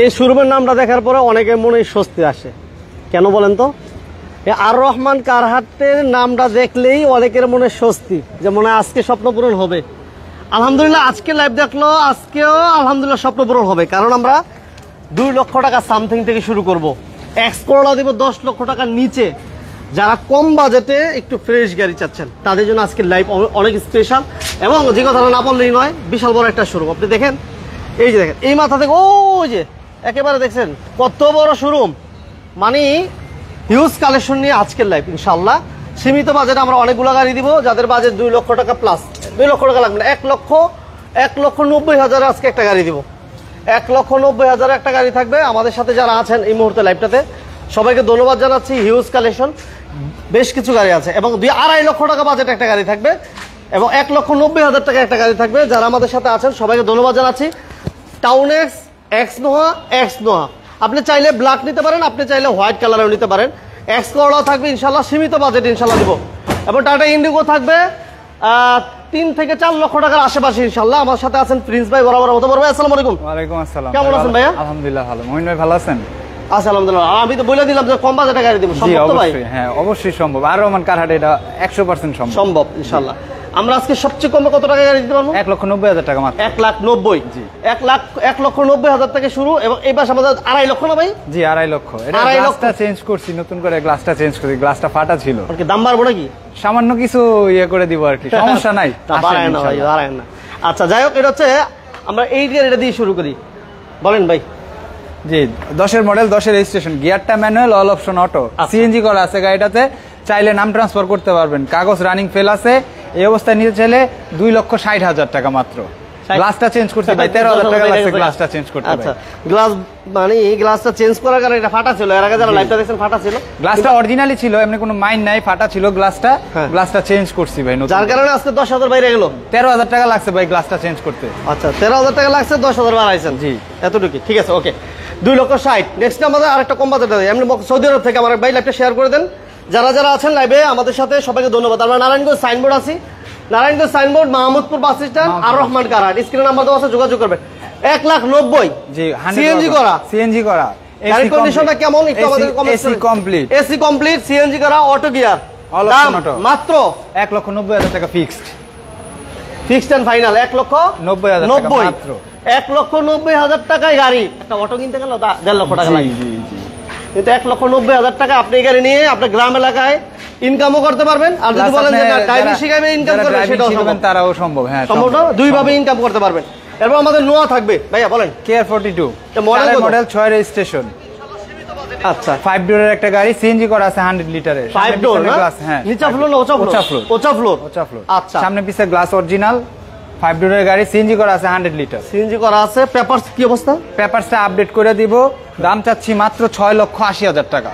এই শোরুমের নামটা দেখার পরে অনেকের মনে স্বস্তি আসে, কেন বলেন তো? আর রহমান কারহাটের নামটা দেখলেই অনেকের মনে স্বস্তি, যে মনে হয় আজকে স্বপ্ন পূরণ হবে। আলহামদুলিল্লাহ আজকে লাইভ দেখলো, আজকেও আলহামদুলিল্লাহ স্বপ্ন পূরণ হবে, কারণ আমরা 2 লক্ষ টাকা সামথিং থেকে শুরু করব। এক্স করোলা দিব 10 লক্ষ টাকার নিচে। যারা কম বাজেটে একটু ফ্রেশ গাড়ি চাচ্ছেন তাদের জন্য আজকে লাইভ অনেক স্পেশাল, এবং যে কথাটা না বললেই নয়, বিশাল বড় একটা শোরুম। আপনি দেখেন, এই যে দেখেন, এই মাথা থেকে ওই যে একেবারে দেখছেন কত বড় শোরুম, মানে হিউজ কালেকশন নিয়ে আজকের লাইভ। ইনশাল্লাহ সীমিত বাজেটে আমরা অনেকগুলো গাড়ি দিব, যাদের বাজেট 2 লক্ষ টাকা প্লাস। 2 লক্ষ টাকা লাগবে না, 1,90,000 আজকে একটা গাড়ি দিব। 1,90,000 একটা গাড়ি থাকবে। আমাদের সাথে যারা আছেন এই মুহূর্তে লাইভটাতে সবাইকে ধন্যবাদ জানাচ্ছি। হিউজ কালেকশন, বেশ কিছু গাড়ি আছে, এবং 2-2.5 লক্ষ টাকা বাজেট একটা গাড়ি থাকবে, এবং 1,90,000 টাকা একটা গাড়ি থাকবে। যারা আমাদের সাথে আছেন সবাইকে ধন্যবাদ জানাচ্ছি। টাউন এক্স নোহা আপনি চাইলে ব্ল্যাক নিতে পারেন, আপনি চাইলে হোয়াইট কালারেও নিতে পারেন। এক্স করোলা থাকবে ইনশাল্লাহ সীমিত বাজেট ইনশাল্লাহ দিব, এবং টাটা ইন্ডিগো থাকবে 3 থেকে 4 লক্ষ টাকার আশেপাশে ইনশাল্লাহ। আমার সাথে আছেন প্রিন্স ভাই, বরাবর মতো ভাই। আসসালামু আলাইকুম। ওয়ালাইকুম আসসালাম। কেমন আছেন ভাইয়া? আলহামদুলিল্লাহ ভালো। মহিন ভাই ভালো আছেন? আচ্ছা আলহামদুলিল্লাহ। আমি তো বলে দিলাম যে কম বাজেটে গাড়ি দিব, সম্ভব তো ভাই? হ্যাঁ অবশ্যই সম্ভব। আর রহমান কারহাটে এটা 100% সম্ভব ইনশাল্লাহ। আমরা আজকে সবচেয়ে কমে কত টাকা গাড়ি দিতে পারবো? 1,90,000 টাকা মাত্র। 1,90,000। জি 1,90,000 থেকে শুরু, এবং এই পাশে আমাদের 2.5 লক্ষ না ভাই? জি 2.5 লক্ষ। এটা গ্লাসটা চেঞ্জ করছি, নতুন করে গ্লাসটা চেঞ্জ করছি, গ্লাসটা ফাটা ছিল। ওকে দাম বাড়বো নাকি? সামান্য কিছু ইয়ে করে দিব আর কি, সমস্যা নাই। বাড়ায় না ভাই, বাড়ায় না। আচ্ছা যাই হোক, এটা হচ্ছে আমরা এই গাড়িটা দিয়ে শুরু করি, বলেন ভাই। জি 10-এর মডেল, 10-এর রেজিস্ট্রেশন, গিয়ারটা manual, all option auto, CNG করা আছে গাড়িটাতে। চাইলে নাম ট্রান্সফার করতে পারবেন, কাগজ রানিং ফেল আছে। এই অবস্থায় নিতে চাইলে 2,60,000 টাকা মাত্র। গ্লাসটা চেঞ্জ করতে ভাই 13,000 টাকা লাগছে গ্লাসটা চেঞ্জ করতে। আচ্ছা গ্লাস মানে এই গ্লাসটা চেঞ্জ করার কারণে এটা ফাটা ছিল, এর আগে যারা লাইভটা দেখছেন ফাটা ছিল। গ্লাসটা অরিজিনালি ছিল, এমনি কোনো মাইন্ড নাই, ফাটা ছিল গ্লাসটা। গ্লাসটা চেঞ্জ করছি ভাই নতুন, যার কারণে আজকে 10,000 বাইরে গেল। 13,000 টাকা লাগছে ভাই গ্লাসটা চেঞ্জ করতে। আচ্ছা 13,000 টাকা লাগছে, 10,000 বাড়াইছেন। জি এতটুকু ঠিক আছে, ওকে। 2,60,000। নেক্সট আমাদের আরেকটা কম বাজেট আছে, এমনি সৌদি আরব থেকে আমার ভাই লাইভটা শেয়ার করে দেন। যারা যারা আছেন লাইভে আমাদের সাথে সবাইকে ধন্যবাদ। আমরা নারায়ণগঞ্জ সাইনবোর্ড আছি, Narayanganj Signboard, Mahmudpur bus stand, আর রহমান কারহাট। স্ক্রিনে নাম্বার দেওয়া আছে, যোগাযোগ করবেন। 1,90,000। জি সিএনজি করা, সিএনজি করা। গাড়ির কন্ডিশনটা কেমন একটু আমাদের কমেন্ট করুন। এসি কমপ্লিট, সিএনজি করা, অটো গিয়ার, দাম মাত্র 1,90,000 টাকা ফিক্সড এন্ড ফাইনাল। 1,90,000 মাত্র। 1,90,000 টাকায় গাড়ি। একটা অটো কিনতে গেলে 1.5 লক্ষ টাকা লাগে, কিন্তু 1,90,000 টাকা আপনি গাড়ি নিয়ে আপনার গ্রাম এলাকায় ইনকামও করতে পারবেন। আর যদি বলেন যে ড্রাইভিং শিখাবে ইনকাম করবেন, সেটাও সম্ভব, তারাও সম্ভব। হ্যাঁ সম্ভব, দুই ভাবে ইনকাম করতে পারবেন। এরপর আমাদের নোয়া থাকবে ভাইয়া, বলেন। Care 42 model 6 registration. আচ্ছা 5 ডোরের একটা গাড়ি, সিএনজি করা আছে 100 লিটারের। 5 ডোর না? হ্যাঁ নিচা ফ্লোর না ওচা ফ্লোর? Ocha floor. আচ্ছা সামনে পিছে গ্লাস অরিজিনাল, 5 ডোরের গাড়ি, সিএনজি করা আছে 100 লিটার। সিএনজি করা আছে। পেপারস কি অবস্থা? পেপারসটা আপডেট করে দিব। দাম চাচ্ছি মাত্র 6,80,000 টাকা,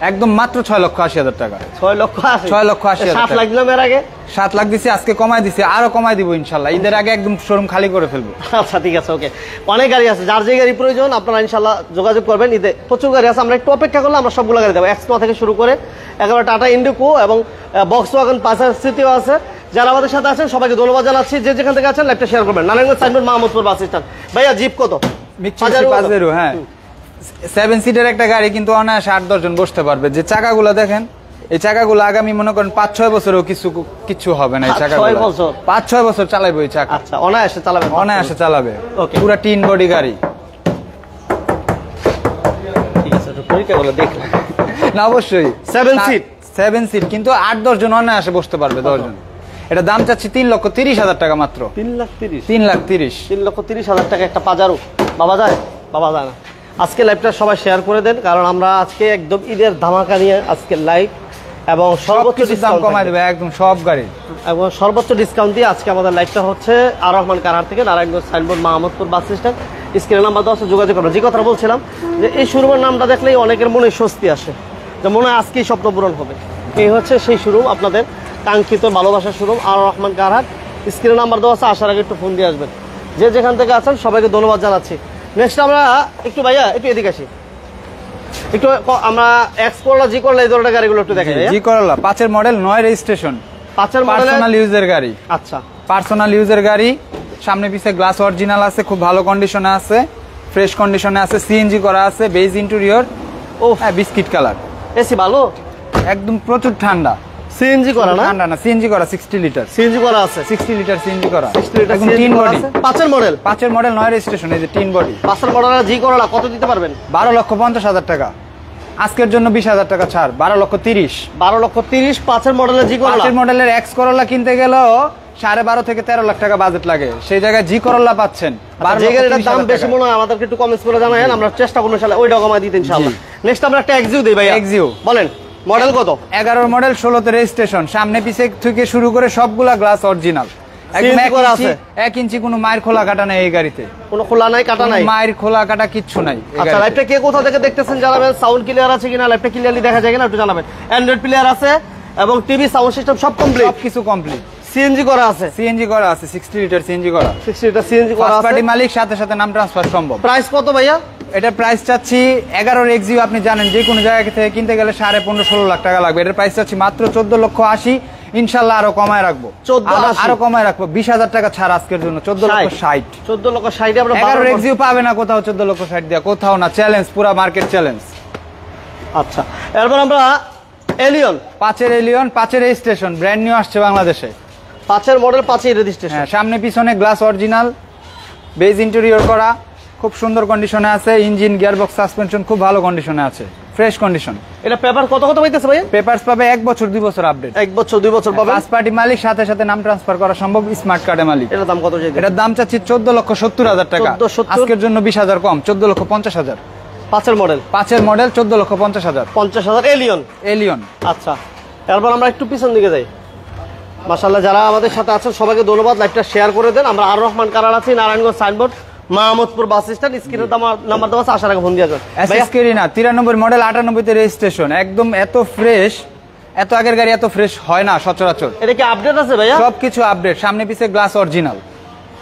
একদম মাত্র 6,80,000 টাকা। 6,80,000 7 লাখ দিলাম এর আগে, 7 লাখ দিছি, আজকে কমাই দিছি, আরো কমাই দিব ইনশাল্লাহ। ঈদের আগে একদম শোরুম খালি করে ফেলবো। আচ্ছা ঠিক আছে, ওকে। অনেক গাড়ি আছে, যার যে গাড়ি প্রয়োজন আপনারা ইনশাল্লাহ যোগাযোগ করবেন। ঈদে প্রচুর গাড়ি আছে, আমরা একটু অপেক্ষা করলে আমরা সবগুলো গাড়ি দেবো। এক্সপো থেকে শুরু করে একেবারে টাটা ইন্ডিগো এবং ভক্সওয়াগন পালসার সিটিও আছে। যারা আমাদের সাথে আছেন সবাইকে ধন্যবাদ জানাচ্ছি। যে যেখান থেকে আছেন লাইভটা শেয়ার করবেন। Narayanganj Signboard, Mahmudpur bus stand. ভাইয়া জিপ কত? 5 হ্যাঁ 7 সিটের একটা গাড়ি, কিন্তু অনায়াসে 8-10 জন বসতে পারবে। যে চাকাগুলো দেখেন, এই চাকাগুলো আগামী মনে করেন 5-6 বছরেও কিছু হবে না। এই চাকাগুলো 5-6 বছর চালাইবো এই চাকা। আচ্ছা অনায়াসে চালাবে, অনায়াসে চালাবে। ওকে, পুরো টিন বডি গাড়ি। ঠিক আছে, একটু পরীক্ষা করে দেখলাম না অবশ্যই 7 সিট, কিন্তু 8-10 জন অনায়াসে বসতে পারবে, 10 জন। এটা দাম চাচ্ছি 3,30,000 টাকা মাত্র। 3,30,000 টাকা একটা পাজারো। বাবা যায়? বাবা যায় না। আজকে লাইভটা সবাই শেয়ার করে দেন, কারণ আমরা আজকে একদম ঈদের ধামাকা নিয়ে আজকে লাইভ, এবং সর্বোচ্চ ডিসকাউন্ট কমাই দেবে একদম সব গাড়ি, এবং সর্বোচ্চ ডিসকাউন্ট দিয়ে আজকে আমাদের লাইভটা হচ্ছে আর রহমান কারহাট থেকে, Narayanganj Signboard, Mahmudpur bus stand. স্ক্রিনে নাম্বার দেওয়া আছে, যোগাযোগ করবেন। যে কথা বলছিলাম যে এই শোরুমের নামটা দেখলেই অনেকের মনে স্বস্তি আসে, যে মনে হয় আজকেই স্বপ্ন পূরণ হবে। এই হচ্ছে সেই শোরুম, আপনাদের কাঙ্ক্ষিত ভালোবাসার শোরুম আর রহমান কারহাট। স্ক্রিনে নাম্বার দেওয়া আছে, আসার আগে একটু ফোন দিয়ে আসবেন। যে যেখান থেকে আছেন সবাইকে ধন্যবাদ জানাচ্ছি। নেক্সট আমরা একটু ভাইয়া একটু এদিকে আসি, একটু আমরা এক্স করলা, জি করলা, এই ধরনের গাড়িগুলো একটু দেখাই। জি করলা 5 মডেল 9 রেজিস্ট্রেশন, 5 মডেল পার্সোনাল ইউজের গাড়ি। আচ্ছা পার্সোনাল ইউজের গাড়ি, সামনে পিছে গ্লাস অরিজিনাল আছে, খুব ভালো কন্ডিশনে আছে। ফ্রেশ কন্ডিশনে আছে, সিএনজি করা আছে, বেজ ইন্টেরিয়র, ও হ্যাঁ বিস্কিট কালার, এসি ভালো, একদম প্রচুর ঠান্ডা। সিএনজি করা না? ঠান্ডা না, সিএনজি করা, 60 লিটার, সিএনজি করা আছে, 60 লিটার সিএনজি করা, 60 লিটার একদম সিএনজি তিন করা বডি, আছে। 5 মডেল, 5 মডেল, 9 রেজিস্ট্রেশন, এই যে 3 বডি, 5 মডেল জি করলা কত দিতে পারবেন? 12,50,000 টাকা, আজকের জন্য 20,000 টাকা ছাড়, 12,30,000। 12,30,000 5 মডেলের জি করলা। 5 মডেলের এক্স করোলা কিনতে গেলেও 12.5 থেকে 13 লাখ টাকা বাজেট লাগে, সেই জায়গায় জি করোলা পাচ্ছেন যে গাড়িটার দাম বেশি মনে হয় আমাদেরকে একটু কমেন্টস করে জানাবেন, আমরা চেষ্টা করব ইনশাআল্লাহ ওইটা কমায় দিতে ইনশাআল্লাহ। নেক্সট আমরা একটা এক্সিউ দেই ভাই। এক্সিউ বলেন মডেল কত? 11 মডেল, 16তে রেজিস্ট্রেশন, সামনে পিছে থেকে শুরু করে সবগুলা গ্লাস অরিজিনাল, একদম CNG করা আছে? 1 ইঞ্চি কোনো মায়ের খোলা কাটা নাই এই গাড়িতে, কোনো খোলা নাই কাটা নাই? কোনো মায়ের খোলা কাটা কিচ্ছু নাই এই আচ্ছা গাড়িতে। লাইভটা কে কোথা থেকে দেখতেছেন জানাবেন, সাউন্ড ক্লিয়ার আছে কিনা, লাইভটা ক্লিয়ারলি দেখা যায় কিনা একটু জানাবেন। অ্যান্ড্রয়েড প্লেয়ার আছে এবং টিভি সাউন্ড সিস্টেম সব কমপ্লিট, সবকিছু কমপ্লিট, সিএনজি করা আছে, সিএনজি করা আছে, 60 লিটার সিএনজি করা, 60 লিটার সিএনজি করা ফার্স্ট আছে। পার্টি মালিক, সাথে সাথে নাম ট্রান্সফার সম্ভব। প্রাইস কত ভাইয়া? এটার প্রাইস চাচ্ছি 11 এক্সিউ, আপনি জানেন যে কোনো জায়গা থেকে কিনতে গেলে 15.5-16 লাখ টাকা লাগবে, এটার প্রাইস চাচ্ছি মাত্র 14,80,000, ইনশাল্লাহ আরো কমায় রাখবো, 14,80,000 আরো কমায় রাখবো, 20,000 টাকা ছাড় আজকের জন্য, 14,60,000। 14,60,000 আমরা 11 এক্সিউ পাবে না কোথাও 14,60,000 দেওয়া, কোথাও না, চ্যালেঞ্জ, পুরা মার্কেট চ্যালেঞ্জ। আচ্ছা এরপর আমরা Allion 5 Allion, 5 registration, brand new আসছে বাংলাদেশে, 5 মডেল 5 রেজিস্ট্রেশন। হ্যাঁ, সামনে পিছনে গ্লাস অরিজিনাল, বেজ ইন্টেরিয়র করা, খুব সুন্দর কন্ডিশনে আছে, ইঞ্জিন, গিয়ারবক্স, সাসপেনশন খুব ভালো কন্ডিশনে আছে, ফ্রেশ কন্ডিশন। এটা পেপার কত কত পাইতেছে ভাইয়া? পেপারস পাবে 1 বছর 2 বছর আপডেট, 1 বছর 2 বছর পাবেন। ফার্স্ট পার্টি মালিক, সাথে সাথে নাম ট্রান্সফার করা সম্ভব, স্মার্ট কার্ডের মালিক। এটার দাম কত চাইছেন? এটার দাম চাচ্ছি 14,70,000 টাকা, 14,70,000 আজকের জন্য 20,000 কম, 14,50,000। 5 মডেল, 5 মডেল, 14,50,000। 50,000 এলিয়ন। এলিয়ন। আচ্ছা এরপর আমরা একটু পিছন দিকে যাই। মাশাআল্লাহ যারা আমাদের সাথে আছেন সবাইকে ধন্যবাদ, লাইভটা শেয়ার করে দেন। আমরা আর রহমান কারার আছি, Narayanganj Signboard, Mahmudpur bus stand, স্ক্রিনের নাম্বার দেওয়া আছে, আসার আগে ফোন দিয়ে যান। এসএস কেরিনা 93 মডেল, 98তে রেজিস্ট্রেশন, একদম এত ফ্রেশ, এত আগের গাড়ি এত ফ্রেশ হয় না সচরাচর, এটা কি আপডেট আছে ভাইয়া? সবকিছু আপডেট, সামনে পিছে গ্লাস অরিজিনাল,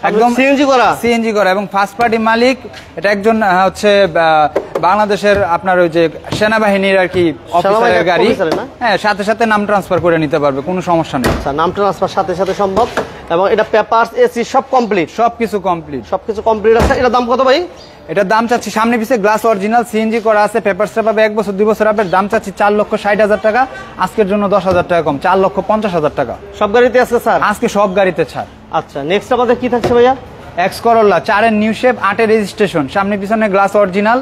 একদম সিএনজি করা, সিএনজি করা, এবং ফার্স্ট পার্টি মালিক। এটা একজন হচ্ছে বাংলাদেশের আপনার ওই যে সেনাবাহিনীর আর কি অফিসারের গাড়ি, হ্যাঁ, সাথে সাথে নাম ট্রান্সফার করে নিতে পারবে, কোনো সমস্যা নেই। আচ্ছা নাম ট্রান্সফার সাথে সাথে সম্ভব, এবং এটা পেপারস এসি সব কমপ্লিট, সবকিছু কমপ্লিট, সবকিছু কমপ্লিট আছে। এটা দাম কত ভাই? এটার দাম চাচ্ছি, সামনে পিছে গ্লাস অরিজিনাল, সিএনজি করা আছে, পেপারসটা পাবে 1 বছর 2 বছর আপডেট, দাম চাচ্ছি 4,60,000 টাকা, আজকের জন্য 10,000 টাকা কম, 4,50,000 টাকা। সব গাড়িতে আছে স্যার? আজকে সব গাড়িতে ছাড়। আচ্ছা নেক্সট আমাদের কি থাকছে ভাইয়া? X Corolla 4 new shape, 8 registration, সামনে পিছনে গ্লাস অরিজিনাল,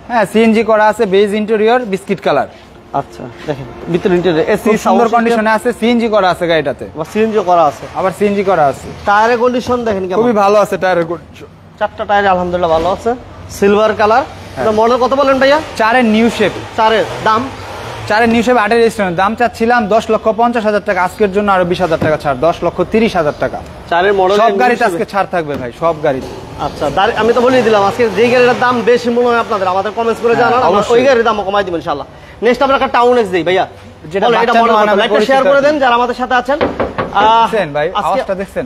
হ্যাঁ, সিএনজি করা আছে, বেজ ইন্টেরিয়র, বিস্কিট কালার। আচ্ছা দেখেন ভিতরে ইন্টেরিয়র এসি খুব সুন্দর কন্ডিশনে আছে, সিএনজি করা আছে গাড়িটাতে, বা সিএনজি করা আছে, আবার সিএনজি করা আছে, টায়ারের কন্ডিশন দেখেন কেমন, খুবই ভালো আছে টায়ারের কন্ডিশন, 4টা টায়ার আলহামদুলিল্লাহ ভালো আছে, সিলভার কালার। এটা মডেল কত বলেন ভাইয়া? 4 নিউ শেপ, 4 দাম 4 নিউ শেপ, 8 রেজিস্ট্রেশন, দাম চাচ্ছিলাম 10,50,000 টাকা, আজকের জন্য আরো 20,000 টাকা ছাড়, 10,30,000 টাকা। 4 মডেল সব গাড়িতে আজকে ছাড় থাকবে ভাই, সব গাড়িতে। আচ্ছা আমি তো বলেই দিলাম আজকে যে গাড়িটার দাম বেশি মনে হয় আপনাদের, আমাদের কমেন্টস করে জানান, আমরা অবশ্যই। ওই গাড়ির দাম কমাই দিব ইনশাআল্লাহ। নেক্সট আমরা একটা টাউন এক্স দেই ভাইয়া, যেটা বলেন এটা বাচ্চা মডেল নোয়া কত, নামে লাইকটা পরিচিত শেয়ার করে আর কি। দেন যারা আমাদের সাথে আছেন। দেখছেন ভাই, আজকে আওয়াজটা দেখছেন?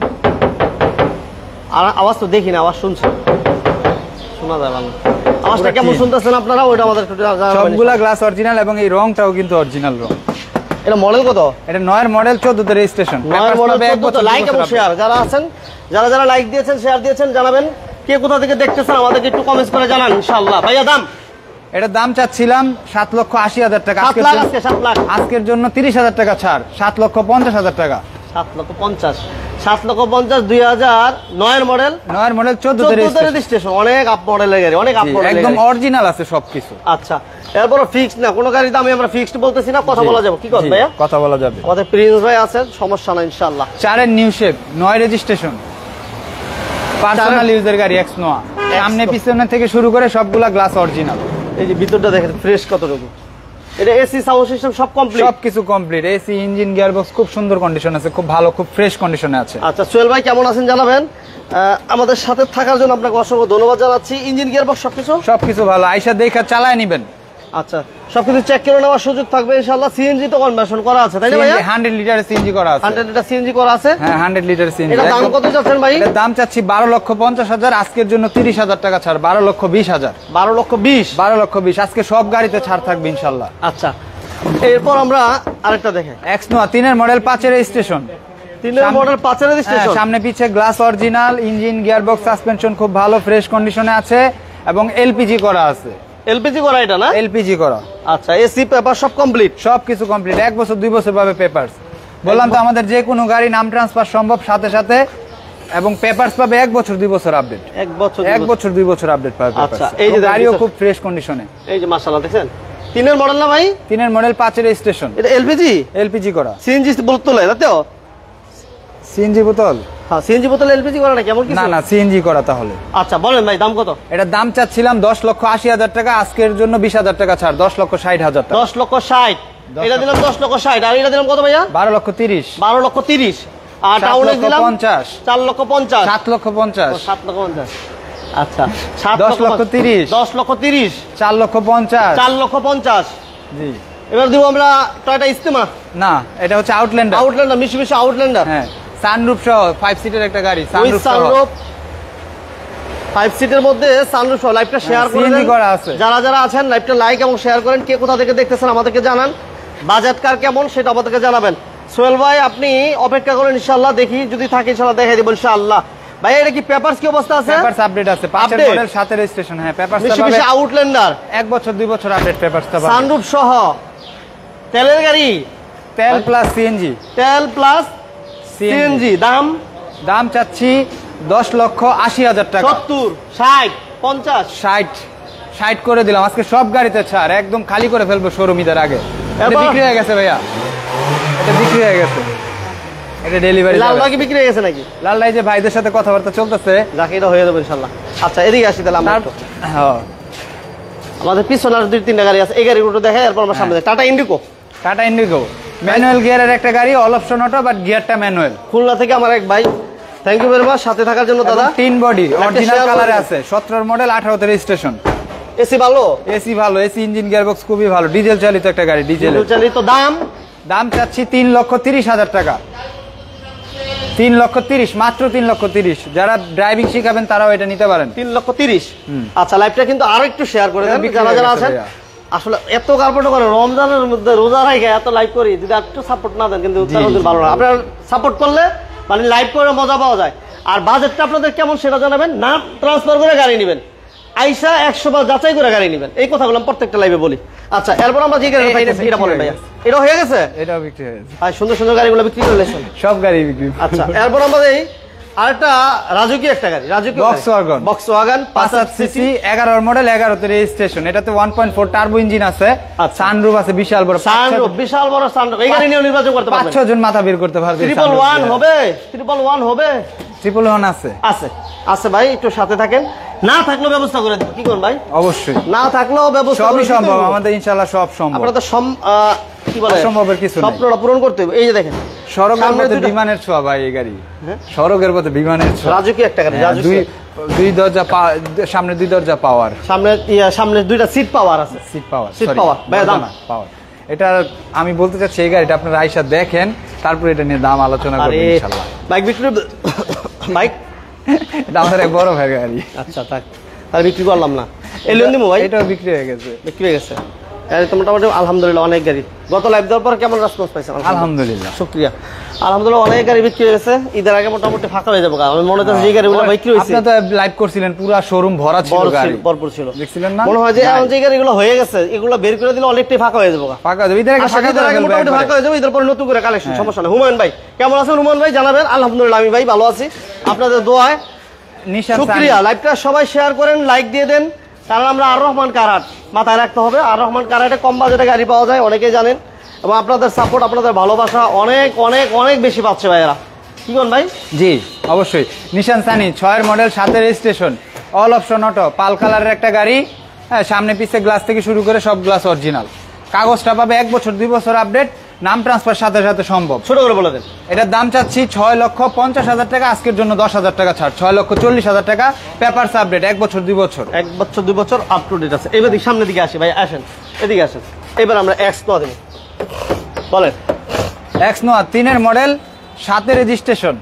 আওয়াজ তো দেখি না, আওয়াজ শুনছি, শোনা যায় ভালো। আওয়াজটা কেমন শুনতেছেন আপনারা ওইটা আমাদের একটু জানাবেন। সবগুলা গ্লাস অরিজিনাল, এবং এই রংটাও কিন্তু অরিজিনাল রং। এটা মডেল কত? এটা 9 মডেল, 14তে রেজিস্ট্রেশন, 9 মডেল 14 লাইক এবং শেয়ার যারা আছেন, যারা লাইক দিয়েছেন শেয়ার দিয়েছেন জানাবেন কে কোথা থেকে দেখতেছেন, আমাদেরকে একটু কমেন্টস করে জানান ইনশাআল্লাহ। ভাইয়া দাম? এটার দাম চাচ্ছিলাম 7,80,000 টাকা, 7 লাখ আজকে 7 লাখ, আজকের জন্য 30,000 টাকা ছাড়, 7,50,000 টাকা। 7,50,000 7,50,000 2009 মডেল, 9 মডেল, 14তে 14 রেজিস্ট্রেশন, রেজিস্ট্রেশন, অনেক আপ মডেলের গাড়ি, অনেক আপ মডেলের একদম গাড়ি। অরিজিনাল আছে সবকিছু। আচ্ছা এরপর ফিক্সড না, কোনো গাড়ির দামে আমরা ফিক্সড বলতেছি না, কথা বলা যাবে, কি কথা জি, ভাইয়া? কথা বলা যাবে। আমাদের প্রিন্স ভাই আছেন, সমস্যা না ইনশাআল্লাহ। 4 নিউ শেপ, 9 রেজিস্ট্রেশন, পার্সোনাল ইউজের গাড়ি, এক্স নোয়া, সামনে পিছনে থেকে শুরু করে সবগুলা গ্লাস অরিজিনাল। এই যে ভিতরটা দেখেন ফ্রেশ কতটুকু, এটা এসি সাউন্ড সিস্টেম সব কমপ্লিট, সবকিছু কমপ্লিট, এসি, ইঞ্জিন, গিয়ারবক্স খুব সুন্দর কন্ডিশন আছে, খুব ভালো, খুব ফ্রেশ কন্ডিশনে আছে। আচ্ছা সোহেল ভাই কেমন আছেন জানাবেন। আমাদের সাথে থাকার জন্য আপনাকে অসংখ্য ধন্যবাদ জানাচ্ছি। ইঞ্জিন গিয়ারবক্স সবকিছু ভালো, আইসা দেখা চালায় নিবেন। আচ্ছা সবকিছু চেক করে নেওয়ার সুযোগ থাকবে ইনশাআল্লাহ। সিএনজি তো কনভার্সন করা আছে তাই না ভাইয়া? 100 লিটার সিএনজি করা আছে, 100 লিটার সিএনজি করা আছে, হ্যাঁ 100 লিটার সিএনজি। এটা দাম কত যাচ্ছেন ভাই? এর দাম চাচ্ছি 12,50,000, আজকের জন্য 30,000 টাকা ছাড়, 12,20,000। 12,20,000 12,20,000, আজকে সব গাড়িতে ছাড় থাকবে ইনশাআল্লাহ। আচ্ছা এরপর আমরা আরেকটা দেখে, এক্স নোয়া 3 মডেল, 5 রেজিস্ট্রেশন, 3 মডেল 5 রেজিস্ট্রেশন, সামনে পিছে glass original, engine, gearbox, suspension খুব ভালো ফ্রেশ কন্ডিশনে আছে, এবং এলপিজি করা আছে। এলপিজি করা এটা না? এলপিজি করা। আচ্ছা, এসি পেপার সব কমপ্লিট? সবকিছু কমপ্লিট, 1 বছর 2 বছর পাবে পেপারস। বললাম তো আমাদের যে কোনো গাড়ি নাম ট্রান্সফার সম্ভব সাথে সাথে, এবং পেপারস পাবে 1 বছর 2 বছর আপডেট। 1 বছর 2 বছর আপডেট পাবে। আচ্ছা, এই যে গাড়িও খুব ফ্রেশ কন্ডিশনে। এই যে মাশাআল্লাহ দেখেন, 3 এর মডেল না ভাই? 3 এর মডেল, 5 এর রেজিস্ট্রেশন। এটা এলপিজি? এলপিজি করা। সিএনজি বোতল তাই তো? সিএনজি বোতল? হ্যাঁ, সিএনজি বোতল এলপিজি করা না কেমন কিছু? না না, সিএনজি করা। তাহলে আচ্ছা বলেন ভাই, দাম কত? এটার দাম চাচ্ছিলাম 10,80,000 টাকা, আজকের জন্য 20,000 টাকা ছাড়, 10,60,000 টাকা। 10,60,000। এটা দিলাম 10,60,000। আর এটা দিলাম কত ভাইয়া? 12,30,000। 12,30,000। আর টাউনে দিলাম 4,50,000। 4,50,000। 7,50,000। 7,50,000। আচ্ছা, 10,30,000। 10,30,000। 4,50,000। 4,50,000। জি। এবার দিব আমরা টয়োটা ইস্তেমা। না, এটা হচ্ছে আউটল্যান্ডার। Outlander, Mitsubishi Outlander. হ্যাঁ, সানরুফ সহ 5 সিটের একটা গাড়ি। সানরুফ 5 সিটের মধ্যে সানরুফ সহ। লাইভটা শেয়ার করে সিএনজি দেন। করা আছে। যারা যারা আছেন লাইভটা লাইক এবং শেয়ার করেন। কে কোথা থেকে দেখতেছেন আমাদেরকে জানান। বাজেট কার কেমন সেটা আমাদেরকে জানাবেন। সোহেল ভাই আপনি অপেক্ষা করেন, ইনশাআল্লাহ দেখি যদি থাকে ইনশাআল্লাহ দেখাই দেব ইনশাআল্লাহ। ভাই এটা কি পেপারস কি অবস্থা আছে? পেপারস আপডেট আছে, 5 এর মডেল, 7 এর রেজিস্ট্রেশন। হ্যাঁ, পেপারস মিশিবিশি আউটল্যান্ডার, 1 বছর 2 বছর আপডেট পেপারস পাবে। সানরুফ সহ, তেলের গাড়ি, তেল প্লাস সিএনজি। তেল প্লাস সিএনজি। দাম চাচ্ছি 10,80,000 টাকা। 70, 60, 50, 60 করে দিলাম। আজকে সব গাড়িতে ছাড়, একদম খালি করে ফেলবো শোরুম ঈদের আগে। এটা বিক্রি হয়ে গেছে ভাইয়া, এটা বিক্রি হয়ে গেছে। এটা ডেলিভারি। লালটা কি বিক্রি হয়ে গেছে নাকি? লালটা এই যে ভাইদের সাথে কথাবার্তা চলতেছে, যাকে এটা হয়ে যাবে ইনশাআল্লাহ। আচ্ছা, এদিকে আসি তাহলে আমরা। হ্যাঁ, আমাদের পিছনে আর 2-3টা গাড়ি আছে, এই গাড়িগুলো দেখাই, এরপর আমরা সামনে যাই। টাটা ইন্ডিগো। টাটা ইন্ডিগো ম্যানুয়াল গিয়ারের একটা গাড়ি, অল অপশন অটো, বাট গিয়ারটা ম্যানুয়াল। খুলনা থেকে আমার এক ভাই, থ্যাংক ইউ ভেরি মাচ সাথে থাকার জন্য দাদা। 3 বডি অরিজিনাল কালারে আছে, 17 মডেল, 18 তে রেজিস্ট্রেশন। এসি ভালো? এসি ভালো, এসি ইঞ্জিন গিয়ারবক্স খুবই ভালো। ডিজেল চালিত একটা গাড়ি, ডিজেল চালিত। দাম চাচ্ছি 3,30,000 টাকা। 3,30,000, মাত্র 3,30,000। যারা ড্রাইভিং শিখাবেন তারাও এটা নিতে পারেন। 3,30,000। আচ্ছা, লাইভটা কিন্তু আরো একটু শেয়ার করে দেন যারা যারা আছেন। আসলে এত কার্পেট করে রমজানের মধ্যে রোজা রাখে এত লাইভ করি, যদি একটু সাপোর্ট না দেন কিন্তু ভালো না। আপনারা সাপোর্ট করলে মানে লাইভ করে মজা পাওয়া যায়। আর বাজেটটা আপনাদের কেমন সেটা জানাবেন। না ট্রান্সফার করে গাড়ি নেবেন, আইসা 100 বার যাচাই করে গাড়ি নেবেন, এই কথাগুলো প্রত্যেকটা লাইভে বলি। আচ্ছা, এরপর আমরা যে গাড়ি এটা বলেন ভাইয়া। এটা হয়ে গেছে? এটাও বিক্রি হয়ে গেছে। ভাই সুন্দর সুন্দর গাড়িগুলো বিক্রি করে লেছেন? সব গাড়ি বিক্রি। আচ্ছা, এরপর আমরা এই আরেকটা রাজকীয় একটা গাড়ি, রাজকীয় বক্সওয়াগন 5 সিসি, 11 মডেল, 11 তে রেজিস্ট্রেশন। এটাতে 1.4 টার্বো ইঞ্জিন আছে, সানরুফ আছে বিশাল বড়। সানরুফ, বিশাল বড় সানরুফ। এই গাড়ি নিয়ে নির্বাচন করতে পারবেন। 5-6 জন মাথা বের করতে পারবে। 111 হবে? 111 হবে? 111 আছে, আছে আছে ভাই, একটু সাথে থাকেন। না থাকলেও ব্যবস্থা করে দেব। কি করুন ভাই? অবশ্যই, না থাকলেও ব্যবস্থা সবই সম্ভব আমাদের, ইনশাআল্লাহ সব সম্ভব। আপনাদের কি বলে অসম্ভবের কিছু নেই, স্বপ্নটা পূরণ করতে হবে। এই যে দেখেন, সড়কের পথে বিমানের ছোঁয়া ভাই এই গাড়ি। সড়কের পথে বিমানের ছোঁয়া। রাজকীয় একটা গাড়ি, দুই দরজা, সামনে 2 দরজা পাওয়ার, সামনে 2টা সিট পাওয়ার আছে। সিট পাওয়ার, সিট পাওয়ার ভাই, দাম পাওয়ার। এটা আমি বলতে চাচ্ছি এই গাড়িটা আপনারা আইসা দেখেন, তারপর এটা নিয়ে দাম আলোচনা করবেন ইনশাআল্লাহ। বাইক বিক্রি, বাইক এটা আমাদের এক বড় ভাই গাড়ি। আচ্ছা, থাক, তার বিক্রি করলাম না। এলিয়ন দিমু ভাই? এটাও বিক্রি হয়ে গেছে। বিক্রি হয়ে গেছে গাড়ি তো মোটামুটি আলহামদুলিল্লাহ অনেক গাড়ি। গত লাইভ দেওয়ার পর কেমন রেসপন্স পাইছেন? আলহামদুলিল্লাহ, শুকরিয়া। আলহামদুলিল্লাহ অনেক গাড়ি বিক্রি হয়ে গেছে। ঈদের আগে মোটামুটি ফাঁকা হয়ে যাবে। আমি মনে হচ্ছে যে গাড়িগুলো বিক্রি হয়েছে। আপনি তো লাইভ করছিলেন, পুরো শোরুম ভরা ছিল, গাড়ি ভরপুর ছিল, দেখছিলেন না? মনে হয় যে এখন যে গাড়িগুলো হয়ে গেছে এগুলো বের করে দিলে অনেকটাই ফাঁকা হয়ে যাবে। ফাঁকা হয়ে যাবে, ঈদের আগে মোটামুটি ফাঁকা হয়ে যাবে। ঈদের পরে নতুন করে কালেকশন, সমস্যা নেই। হুমায়ুন ভাই কেমন আছেন? হুমায়ুন ভাই জানাবেন। আলহামদুলিল্লাহ আমি ভাই ভালো আছি, আপনাদের দোয়ায়। শুকরিয়া। লাইভটা সবাই শেয়ার করেন, লাইক দিয়ে দেন। কারণ আমরা আর রহমান কারহাট মাথায় রাখতে হবে। আর রহমান কারহাটে কম বাজেটে গাড়ি পাওয়া যায়, অনেকেই জানেন। এবং আপনাদের সাপোর্ট, আপনাদের ভালোবাসা অনেক অনেক অনেক বেশি পাচ্ছে ভাইয়েরা। কি কোন ভাই? জি অবশ্যই। Nissan Sunny 6 model, 7 registration, all option auto, পাল কালারের একটা গাড়ি। হ্যাঁ, সামনে পিছে গ্লাস থেকে শুরু করে সব গ্লাস অরিজিনাল। কাগজটা পাবে 1 বছর 2 বছর আপডেট। নাম ট্রান্সফার সাথে সাথে সম্ভব। ছোট করে বলে দেন। এটার দাম চাচ্ছি 6,50,000 টাকা, আজকের জন্য 10,000 টাকা ছাড়, 6,40,000 টাকা। পেপারস আপডেট 1 বছর 2 বছর, 1 বছর 2 বছর আপ টু ডেট আছে। এবার সামনের দিকে আসি ভাই, আসেন এদিকে আসেন। এবার আমরা এক্স নোয়া দেব, বলেন। এক্স নোয়া 3 মডেল, 7 রেজিস্ট্রেশন।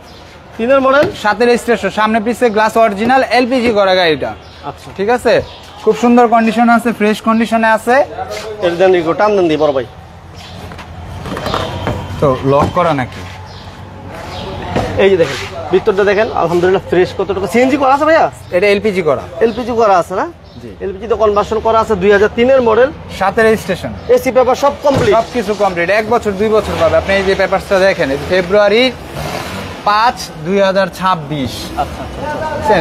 3 মডেল, 7 রেজিস্ট্রেশন, সামনে পিছে গ্লাস অরিজিনাল, এলপিজি করা গাড়িটা। আচ্ছা, ঠিক আছে, খুব সুন্দর কন্ডিশন আছে, ফ্রেশ কন্ডিশনে আছে। এর দেন দিকে টান দেন দি বড় ভাই। তো লক করা নাকি? এই যে দেখেন ভিতরটা দেখেন, আলহামদুলিল্লাহ ফ্রেশ। কতটুকু সিএনজি করা আছে ভাইয়া? এটা এলপিজি করা। এলপিজি করা আছে না? জি। এলপিজি তে কনভার্সন করা আছে 2003 এর মডেল, 7 রেজিস্ট্রেশন, এসি পেপার সব কমপ্লিট, সবকিছু কমপ্লিট, 1 বছর 2 বছর পাবে। আপনি এই যে পেপারসটা দেখেন, এই ফেব্রুয়ারি 5 2026, আচ্ছা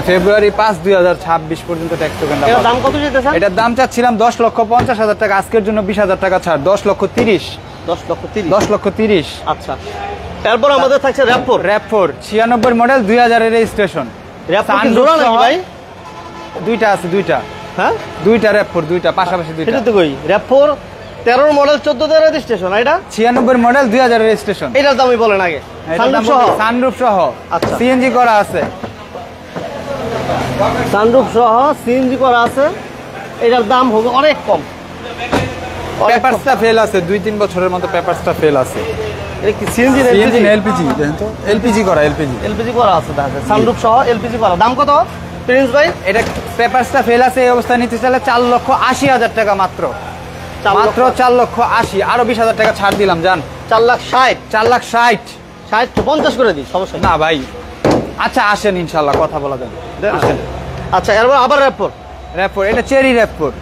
ফেব্রুয়ারি 5 2026 পর্যন্ত ট্যাক্স টোকেনটা এর পাবেন। দাম কত যেতেছে? এটার দাম চাচ্ছিলাম 10,50,000 টাকা, আজকের জন্য 20,000 টাকা ছাড়, 10,30,000, 10,30,000। 10,30,000। আচ্ছা, এরপর আমাদের থাকছে র‍্যাপ4, র‍্যাপ4 96 মডেল, 2000 এর রেজিস্ট্রেশন। র‍্যাপ4 কি জোড়া নাকি ভাই? দুইটা আছে, দুইটা হ্যাঁ, দুইটা র‍্যাপ4, দুইটা পাশাপাশি দুইটা। এটা তো কই র‍্যাপ4 13 মডেল 14 তে রেজিস্ট্রেশন, এটা 96 মডেল, 2000 এর রেজিস্ট্রেশন। এটার দামই বলেন আগে। সানরুফ সহ, সানরুফ সহ, আচ্ছা। সিএনজি করা আছে, সানরুফ সহ সিএনজি করা আছে, এটার দাম হবে অনেক কম। পেপারসটা ফেল আছে, 2-3 বছরের মতো পেপারসটা ফেল আছে। এটা কি সিএনজি না সিএনজি এলপিজি? না এলপিজি, দেখেন তো, এলপিজি করা, এলপিজি। এলপিজি করা আছে, দেখা সানরুফ সহ এলপিজি করা। দাম কত প্রিন্স ভাই? এটা পেপারসটা ফেল আছে, এই অবস্থা নিতে চাইলে 4,80,000 টাকা মাত্র, মাত্র 4,80,000। আরো 20,000 টাকা ছাড় দিলাম, জান 4,60,000, 4,60,000। 60 50 করে দিই, সমস্যা নেই। না ভাই, আচ্ছা আসেন, ইনশাল্লাহ কথা বলা যাবে। আসেন। আচ্ছা, এরপর আবার র‍্যাপ4, র‍্যাপ4, এটা চেরি র‍্যাপ4,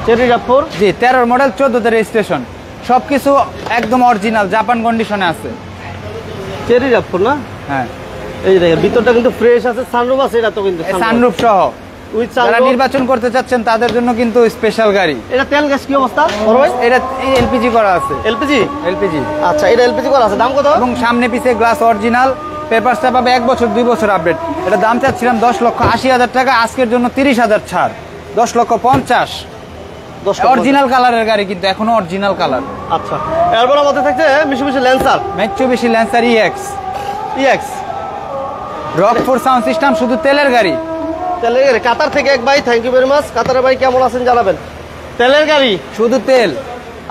চেরি র‍্যাপ4, জি 13 মডেল, 14 তে রেজিস্ট্রেশন, সবকিছু একদম অরিজিনাল জাপান কন্ডিশনে আছে। চেরি র‍্যাপ4 না? হ্যাঁ, এই যে দেখেন ভিতরটা কিন্তু ফ্রেশ আছে, সানরুফ আছে, এটা তো কিন্তু সানরুফ সহ। উইথ যারা সানরুফ। নির্বাচন করতে চাচ্ছেন তাদের জন্য কিন্তু স্পেশাল গাড়ি। এটা তেল গ্যাস কি অবস্থা বড় ভাই? এটা এলপিজি করা আছে, এলপিজি, এলপিজি, আচ্ছা এটা এলপিজি করা আছে। দাম কত? এবং সামনে পিছে গ্লাস অরিজিনাল, পেপারসটা পাবে 1 বছর 2 বছর আপডেট। এটা দাম চাচ্ছিলাম 10,80,000 টাকা, আজকের জন্য 30,000 ছাড়, 10,50,000। 10 অরিজিনাল কালারের গাড়ি, কিন্তু এখনো অরিজিনাল কালার। আচ্ছা, এরপর আমাদের থাকছে মিশুমিশু Lancer, Mitsubishi Lancer EX, EX, Rockford sound system, শুধু তেলের গাড়ি। তেলের গাড়ি। কাতার থেকে এক ভাই, থ্যাংক ইউ ভেরি মাচ। কাতারের ভাই কেমন আছেন জানাবেন। তেলের গাড়ি, শুধু তেল।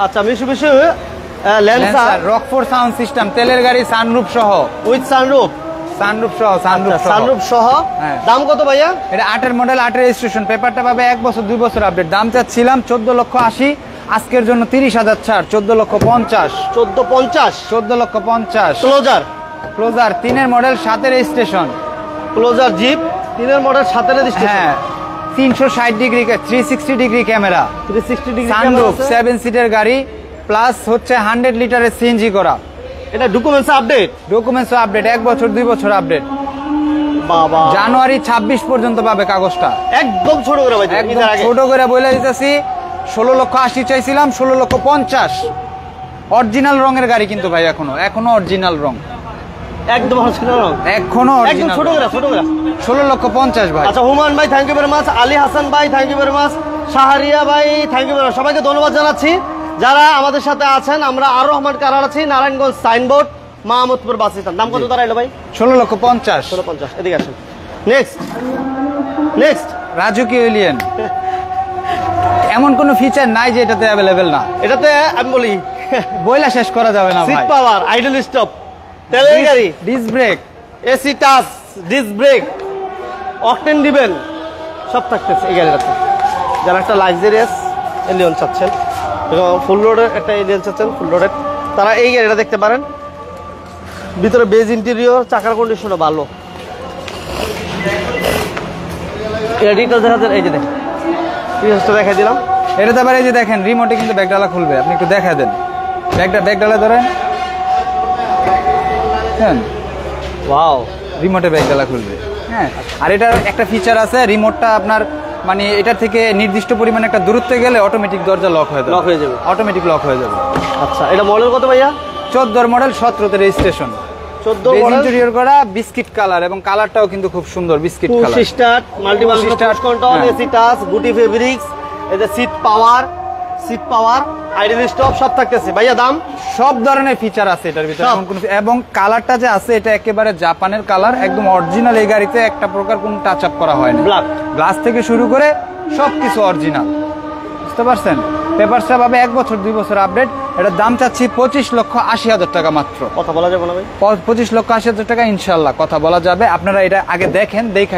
আচ্ছা মিশুমিশু ল্যান্সার রকফোর্ড সাউন্ড সিস্টেম, তেলের গাড়ি, সানরুফ সহ, উইথ সানরুফ, সানরুফ সহ, সানরুফ সহ। সানরুফ সহ। হ্যাঁ। দাম কত ভাইয়া? এটা 8 এর মডেল, 8 এর রেজিস্ট্রেশন, পেপারটা পাবে 1 বছর 2 বছর আপডেট। দাম চাচ্ছিলাম 14,80,000, আজকের জন্য 30,000 ছাড়, 14,50,000, 1450। 14,50,000। ক্লোজার, ক্লোজার 3 এর মডেল, 7 এর রেজিস্ট্রেশন। ক্লোজার জিপ 3 এর মডেল 7 এর রেজিস্ট্রেশন। হ্যাঁ, 360 degree, 360 degree camera, 360 degree sunroof, 7 সিটের গাড়ি, প্লাস হচ্ছে 100 লিটারের সিএনজি করা। এটা ডকুমেন্টস আপডেট, ডকুমেন্টস আপডেট, 1 বছর 2 বছর আপডেট। বাবা জানুয়ারি 26 পর্যন্ত পাবে কাগজটা। একদম ছোট করে ভাই, একদম ছোট করে বলে দিতেছি, 16,80,000 চাইছিলাম, 16,50,000। অরিজিনাল রঙের গাড়ি কিন্তু ভাই, এখনো অরিজিনাল রং, একদম ছোট রং, এখনো একদম অরিজিনাল। ছোট করে, ছোট করে। 16,50,000 ভাই। আচ্ছা হুমায়ুন ভাই thank you very much, Ali Hasan ভাই thank you very much, Shahriya ভাই থ্যাংক ইউ ভেরি মাচ, সবাইকে ধন্যবাদ জানাচ্ছি যারা আমাদের সাথে আছেন। আমরা আর রহমান কারার আছি, Narayanganj Signboard, Mahmudpur bus stand. দাম কত দাঁড়াইলো ভাই? 16,50,000। 1650। এদিকে আসেন। নেক্সট, নেক্সট রাজুকি এলিয়েন, এমন কোনো ফিচার নাই যে এটাতে অ্যাভেলেবেল না। এটাতে আমি বলি বইলা শেষ করা যাবে না সিট ভাই। পাওয়ার, আইডল স্টপ, তেলের গাড়ি, disc brake, AC touch, disc brake, octane দিবেন, সব থাকতেছে এই গাড়িটাতে। যারা একটা লাক্সারিয়াস এলিয়ন চাচ্ছেন, ফুল রোডের একটা এলিয়ন চাচ্ছেন, ফুল রোডের, তারা এই গাড়িটা দেখতে পারেন। ভিতরে বেজ ইন্টেরিয়র, চাকার কন্ডিশনও ভালো। এটা ডিটেলস দেখাচ্ছেন, এই যে দেখেন ডিটেলসটা দেখাই দিলাম। এটাতে আবার এই যে দেখেন, রিমোটে কিন্তু ব্যাগডালা খুলবে, আপনি একটু দেখা দেন। ব্যাগডালা ধরেন, হ্যাঁ ওয়াও, রিমোটে ব্যাগডালা খুলবে। হ্যাঁ, আর এটার একটা ফিচার আছে, রিমোটটা আপনার মানে এটা থেকে নির্দিষ্ট পরিমাণে একটা দূরত্বে গেলে অটোমেটিক দরজা লক হয়ে যাবে, লক হয়ে যাবে, অটোমেটিক লক হয়ে যাবে। আচ্ছা এটা মডেল কত ভাইয়া? 14 মডেল, 17 রেজিস্ট্রেশন, 14 মডেল, ইন্টেরিয়র করা, বিস্কিট কালার, এবং কালারটাও কিন্তু খুব সুন্দর biscuit colour. Push start, multiple start control, হ্যাঁ। এসি টাচ, গুটি ফেব্রিক্স, এই যে সিট পাওয়ার, আইডল স্টপ সব থাকতেছে। ভাইয়া দাম? সব ধরনের ফিচার আছে এটার ভিতরে, সব। এমন কোনো এবং কালারটা যে আছে এটা একেবারে জাপানের কালার, একদম অরিজিনাল। এই গাড়িতে একটা প্রকার কোনো টাচ আপ করা হয় না, ব্ল্যাক গ্লাস থেকে শুরু করে সবকিছু অরিজিনাল, বুঝতে পারছেন। পেপারসটা পাবে 1 বছর 2 বছর আপডেট। এটার দাম চাচ্ছি 25,80,000 টাকা মাত্র। কথা বলা যাবে না ভাই? 25,80,000 টাকা ইনশাল্লাহ কথা বলা যাবে। আপনারা এটা আগে দেখেন, দেখা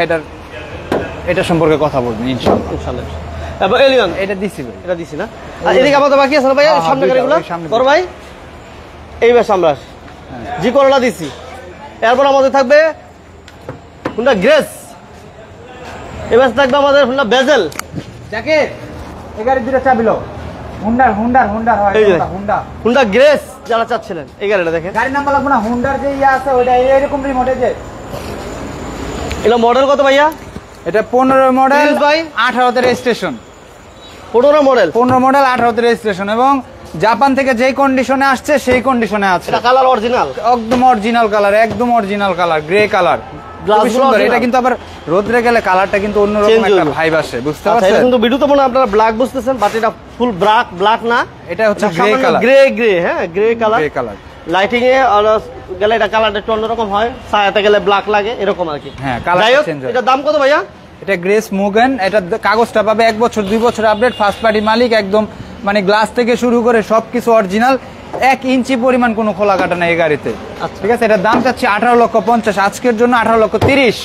এটা সম্পর্কে কথা বলবেন ইনশাল্লাহ। ইনশাআল্লাহ। তারপর এলিয়ন এটা দিছি ভাই, এটা দিছি না? আর এদিকে আমাদের বাকি আছে না ভাইয়া? হ্যাঁ, সামনে দুইটা, গাড়িগুলো ওই সামনে বড় ভাই, এইবার সামনে আস। জি করলা দিছি। এরপর আমাদের থাকবে হুন্ডা গ্রেস, এবার থাকবে আমাদের হুন্ডা বেজেল। যাকে এই গাড়ির দুটো চাবি লো। হুন্ডার হয় এই যে হুন্ডা। হুন্ডা গ্রেস যারা চাচ্ছিলেন এই গাড়িটা দেখেন। গাড়ির নাম্বার লাগবে না, হুন্ডার যে ইয়া আছে ওইটা এরকম রিমোটে যে। এটা মডেল কত ভাইয়া? এটা 15 মডেল Please ভাই। 18 তে রেজিস্ট্রেশন। 15 মডেল। 15 মডেল 18 তে রেজিস্ট্রেশন এবং জাপান থেকে যেই কন্ডিশনে আসছে সেই কন্ডিশনে আছে। এটা কালার অরিজিনাল। একদম অরিজিনাল কালার, একদম original colour, grey colour. Glass খুবই গুলো সুন্দর। original। এটা কিন্তু আবার রোদ্রে গেলে কালারটা কিন্তু অন্যরকম Change একটা হয়ে ভাইব আসে, বুঝতে আচ্ছা, এটা পারছেন? কিন্তু ভিডিওতে মনে হয় আপনারা ব্ল্যাক বুঝতেছেন, বাট এটা ফুল ব্ল্যাক না, এটা হচ্ছে গ্রে কালার। গ্রে হ্যাঁ, grey colour. Grey colour. Lighting এ গেলে এটা কালারটা একটু অন্যরকম হয়, ছায়াতে গেলে ব্ল্যাক লাগে, এরকম আর কি। হ্যাঁ, কালার যাই হোক, চেঞ্জ হয়। এটা দাম কত ভাইয়া? এটা গ্রেস মুগেন। এটা কাগজটা পাবে 1 বছর 2 বছর আপডেট, ফার্স্ট পার্টি মালিক একদম, মানে গ্লাস থেকে শুরু করে সবকিছু অরিজিনাল। 1 ইঞ্চি পরিমাণ কোনো খোলা কাটা নাই এই গাড়িতে। আচ্ছা। ঠিক আছে, এটার দাম চাচ্ছি 18,50,000, আজকের জন্য 18,30,000।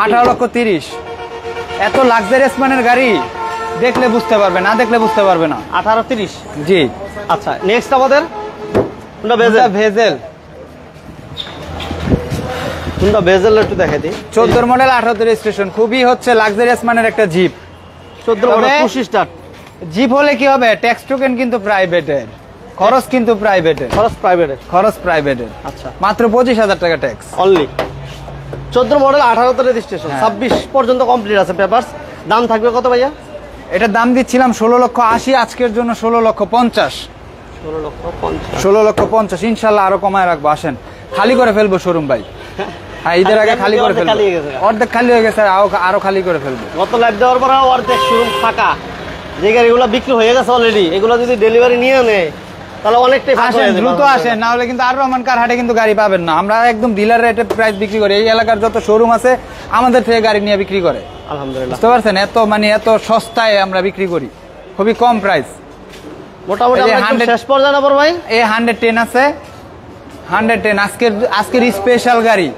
18,30,000। এত লাক্সারিয়াস মানের গাড়ি দেখলে বুঝতে পারবে, না দেখলে বুঝতে পারবে না। 1830। জি। আচ্ছা, নেক্সট আমাদের হুন্ডা বেজেল। ভেজেল হুন্ডা বেজেল একটু দেখাই দিই। 14 মডেল 18 রেজিস্ট্রেশন, খুবই হচ্ছে লাক্সারিয়াস মানের একটা জিপ। 14 মডেল তবে- পুশ স্টার্ট। জিপ হলে কি হবে, ট্যাক্স টোকেন কিন্তু প্রাইভেটের, খরচ কিন্তু প্রাইভেটের, খরচ প্রাইভেটের। খরচ প্রাইভেটের। আচ্ছা, মাত্র 25,000 টাকা ট্যাক্স অনলি। 14 মডেল 18 তে রেজিস্ট্রেশন, হ্যাঁ। 26 পর্যন্ত কমপ্লিট আছে পেপারস। দাম থাকবে কত ভাইয়া? এটার দাম দিচ্ছিলাম 16,80,000, আজকের জন্য 16,50,000। 16,50,000। 16,50,000 ইনশাল্লাহ আরো কমায় রাখবো। আসেন, খালি করে ফেলবো শোরুম ভাই। হ্যাঁ, ঈদের আগে খালি করে অর্ধেক ফেলবো। খালি হয়ে গেছে। অর্ধেক খালি হয়ে গেছে, আরো খালি করে ফেলবো। গত লাইভ দেওয়ার পর অর্ধেক শোরুম ফাঁকা। যে গাড়িগুলো বিক্রি হয়ে গেছে অলরেডি, এগুলো যদি ডেলিভারি নিয়ে নেয় তাহলে অনেকটাই ফাঁকা আসেন, হয়ে যাবে। দ্রুত আসেন, না হলে কিন্তু আর রহমান কার হাটে কিন্তু গাড়ি পাবেন না। আমরা একদম ডিলার রেটে প্রাইস বিক্রি করি। এই এলাকার যত শোরুম আছে আমাদের থেকে গাড়ি নিয়ে বিক্রি করে, আলহামদুলিল্লাহ। বুঝতে পারছেন? এত সস্তায় আমরা বিক্রি করি, খুবই কম প্রাইস। মোটামুটি এই যে আমরা একদম 100 শেষ পর্যায়ে না বড় ভাই? এই 110 আছে, 110 আজকের স্পেশাল গাড়ি,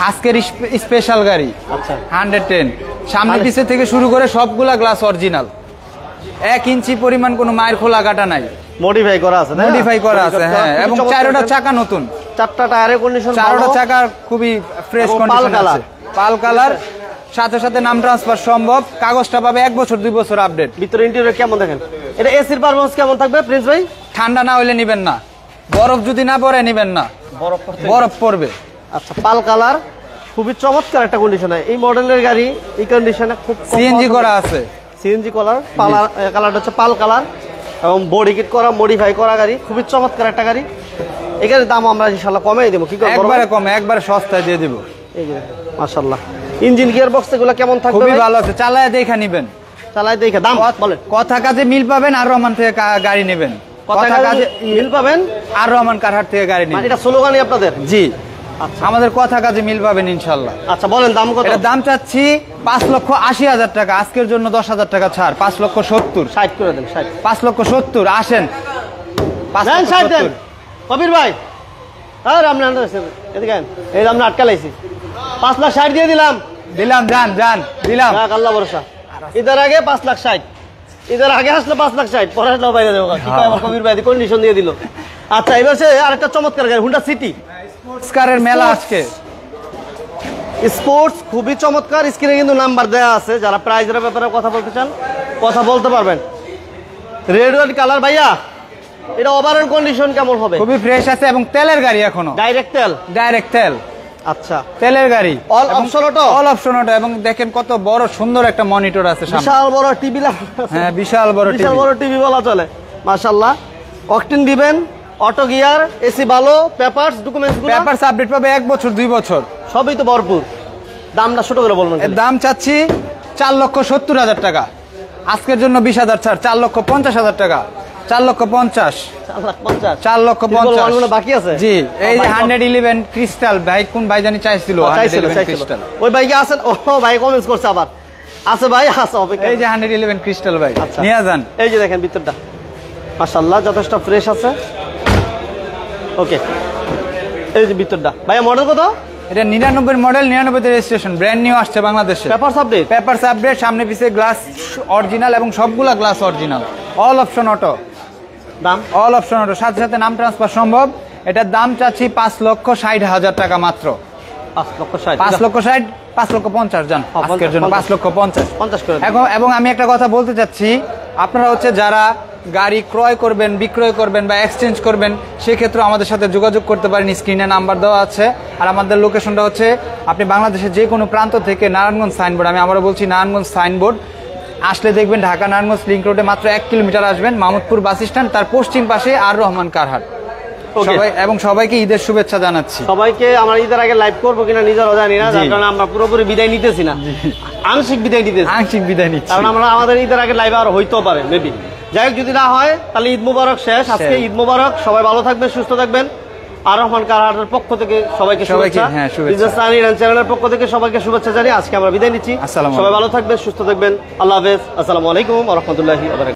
আজকের স্পেশাল গাড়ি। আচ্ছা, 110 সামনে পিছে থেকে শুরু করে সবগুলা গ্লাস অরিজিনাল, 1 ইঞ্চি পরিমাণ কোনো মায়ের খোলা কাটা নাই, মডিফাই করা আছে না? মডিফাই করা আছে। হ্যাঁ, এবং চারোটা চাকা নতুন, চারটা টায়ারের কন্ডিশন চারোটা চাকা খুবই ফ্রেশ এবং পাল কন্ডিশন কালার। আছে, পাল কালার। সাথে সাথে নাম ট্রান্সফার সম্ভব, কাগজটা পাবে 1 বছর 2 বছর আপডেট। ভিতরে ইন্টেরিয়র কেমন দেখেন? এটা এসির পারফরম্যান্স কেমন থাকবে প্রিন্স ভাই? ঠান্ডা না হইলে নিবেন না, বরফ যদি না পড়ে নিবেন না, বরফ পড়বে। আচ্ছা, পাল কালার খুবই চমৎকার একটা কন্ডিশনে। এই মডেলের গাড়ি এই কন্ডিশনে খুব সিএনজি করা আছে, সিএনজি কালার, কালারটা হচ্ছে পাল কালার এবং বডি কিট করা, মডিফাই করা গাড়ি, খুবই চমৎকার একটা গাড়ি। এই গাড়ির দাম আমরা ইনশাআল্লাহ কমিয়ে দেবো। কি করবো? একবারে কমে, একবারে সস্তায় দিয়ে দিব। এই যে মাশাআল্লাহ, ইঞ্জিন গিয়ার বক্স এগুলো কেমন থাকবে? খুবই ভালো আছে, চালায় দেখা নিবেন, চালাই দেখে দাম বলেন। কথা কাজে মিল পাবেন, আর রহমান থেকে গাড়ি নেবেন। কথা কাজে মিল পাবেন, আর রহমান কারহাট থেকে গাড়ি মানে নেবেন। এটা স্লোগানই আপনাদের? জি, আচ্ছা আমাদের কথা কাজে মিল পাবেন ইনশাল্লাহ। আচ্ছা, বলেন দাম কত? এটার দাম চাচ্ছি 5,80,000 টাকা, আজকের জন্য 10,000 টাকা ছাড়, 5,70,000। 60 করে দেন, 60। 5,70,000 আসেন, দেন 60 দেন 5,70,000। কবির ভাই। আর আপনি এদিকে আইন। এই দাম না আটকালাইছি, 5,60,000 দিয়ে দিলাম। দিলাম, যান দিলাম। যাক, আল্লাহ ভরসা। ঈদের আগে 5,60,000, ঈদের আগে আসলে 5,60,000, পরে আসলে বাইরে দেবো। কি কয় আমার কবির ভাই, কন্ডিশন দিয়ে দিল। আচ্ছা, এবার সে আরেকটা চমৎকার গাড়ি, হুন্ডা সিটি স্পোর্টস কারের মেলা আজকে। স্পোর্টস খুবই চমৎকার। স্ক্রিনে কিন্তু নাম্বার দেওয়া আছে, যারা প্রাইজের ব্যাপারে কথা বলতে চান কথা বলতে পারবেন। রেড ওয়াইট কালার ভাইয়া, এটা ওভারঅল কন্ডিশন কেমন হবে? খুবই ফ্রেশ আছে এবং তেলের গাড়ি, এখনো ডাইরেক্ট তেল। ডাইরেক্ট তেল, আচ্ছা, তেলের গাড়ি, all option auto. All option auto. এবং দেখেন কত বড় সুন্দর একটা মনিটর আছে সামনে। বিশাল বড় টিভি। হ্যাঁ, বিশাল বড় বিশাল টিভি। বড় টিভি বলা চলে, মাশাআল্লাহ। অকটেন দিবেন, অটো গিয়ার, এসি ভালো, পেপারস ডকুমেন্টস গুলো পেপারস আপডেট পাবে 1 বছর 2 বছর, সবই তো ভরপুর। দামটা ছোট করে বলবেন। এর দাম চাচ্ছি 4,70,000 টাকা, আজকের জন্য 20,000 ছাড়, 4,50,000 টাকা, 4,50,000, 4,50,000, 4,50,000 বাকি আছে। জি, এই যে 111 ক্রিস্টাল ভাই, কোন ভাই জানি চাইছিল 111 ক্রিস্টাল। ওই ভাই কি আছেন? ও ভাই কমেন্টস করছে আবার। আছে ভাই, আছে অপেক্ষা। এই যে 111 ক্রিস্টাল ভাই, আচ্ছা, নিয়ে যান। এই যে দেখেন ভিতরটা, মাশাআল্লাহ যথেষ্ট ফ্রেশ আছে। ওকে, এই যে ভিতরটা ভাইয়া, মডেল কত? এটা 99 মডেল, 99 তে রেজিস্ট্রেশন, ব্র্যান্ড নিউ আসছে বাংলাদেশে। Papers update. পেপারস আপডেট, সামনে পিছে গ্লাস অরিজিনাল এবং সবগুলা glass original, all option auto. দাম অল অপশন অটো, সাথে সাথে নাম ট্রান্সফার সম্ভব। এটার দাম চাচ্ছি 5,60,000 টাকা মাত্র। 5,60,000। 5,60,000, 5,50,000 জান হ্যাঁ, আজকের জন্য 5,50,000 50 করে দেন। এখন এবং আমি একটা কথা বলতে চাচ্ছি, আপনারা হচ্ছে যারা গাড়ি ক্রয় করবেন, বিক্রয় করবেন বা এক্সচেঞ্জ করবেন, সেক্ষেত্রে আমাদের সাথে যোগাযোগ করতে পারেন। স্ক্রিনে নাম্বার দেওয়া আছে। আর আমাদের লোকেশনটা হচ্ছে আপনি বাংলাদেশের যে কোনো প্রান্ত থেকে নারায়ণগঞ্জ সাইনবোর্ড, আমি আবারও বলছি নারায়ণগঞ্জ সাইনবোর্ড আসলে দেখবেন ঢাকা নারায়ণগঞ্জ লিংক রোডে মাত্র 1 কিলোমিটার আসবেন, মাহমুদপুর বাস স্ট্যান্ড, তার পশ্চিম পাশে আর রহমান কারহাট। Okay. সবাই এবং সবাইকে ঈদের শুভেচ্ছা জানাচ্ছি। সবাইকে আমরা ঈদের আগে লাইভ করবো কিনা নিজেরাও জানি না, যার জি। কারণে আমরা পুরোপুরি বিদায় নিতেছি না, আংশিক বিদায় নিতেছি, আংশিক বিদায় নিচ্ছি। কারণ আমরা আমাদের ঈদের আগে লাইভ আর হইতেও পারে মেবি। যাই হোক, যদি না হয় তাহলে ঈদ মুবারক শেষ। আজকে ঈদ মুবারক, সবাই ভালো থাকবেন, সুস্থ থাকবেন। আর রহমান কারহাটের পক্ষ থেকে সবাইকে শুভেচ্ছা, হ্যাঁ, শুভেচ্ছা। বিজনেস ইরান চ্যানেলের পক্ষ থেকে সবাইকে শুভেচ্ছা জানিয়ে আজকে আমরা বিদায় নিচ্ছি। আসসালামু সবাই ভালো থাকবেন, সুস্থ থাকবেন। আল্লাহ হাফেজ। আসসালামু আলাইকুম ওয়া রাহমাতুল্লাহি ওয়া বারাকাতুহু।